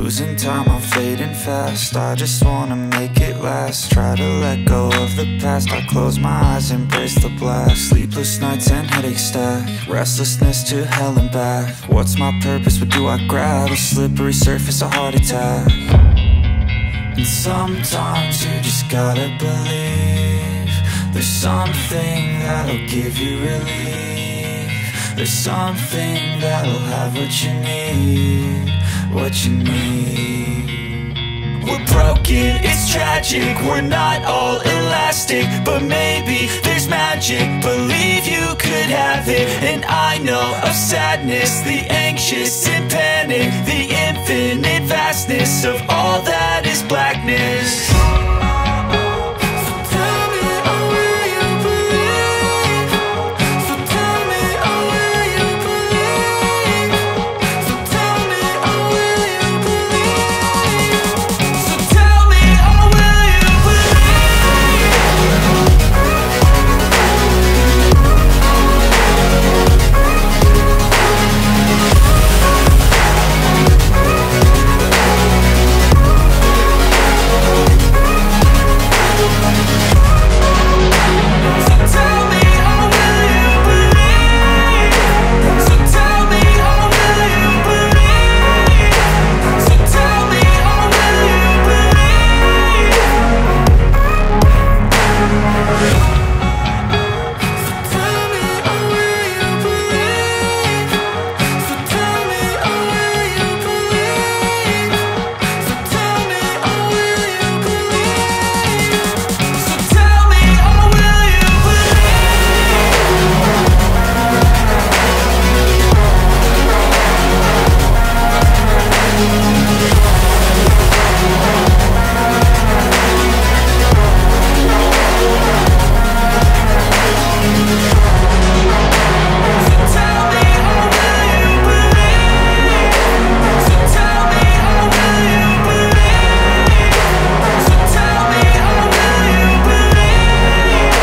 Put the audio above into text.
losing time, I'm fading fast. I just wanna make it last. Try to let go of the past. I close my eyes, embrace the blast. Sleepless nights and headaches stack. Restlessness to hell and back. What's my purpose? What do I grab? A slippery surface, a heart attack. And sometimes you just gotta believe there's something that'll give you relief. There's something that'll have what you need. What you need. We're broken, it's tragic. We're not all elastic, but maybe there's magic. Believe you could have it. And I know of sadness, the anxious and panic, the infinite vastness of all that is blackness.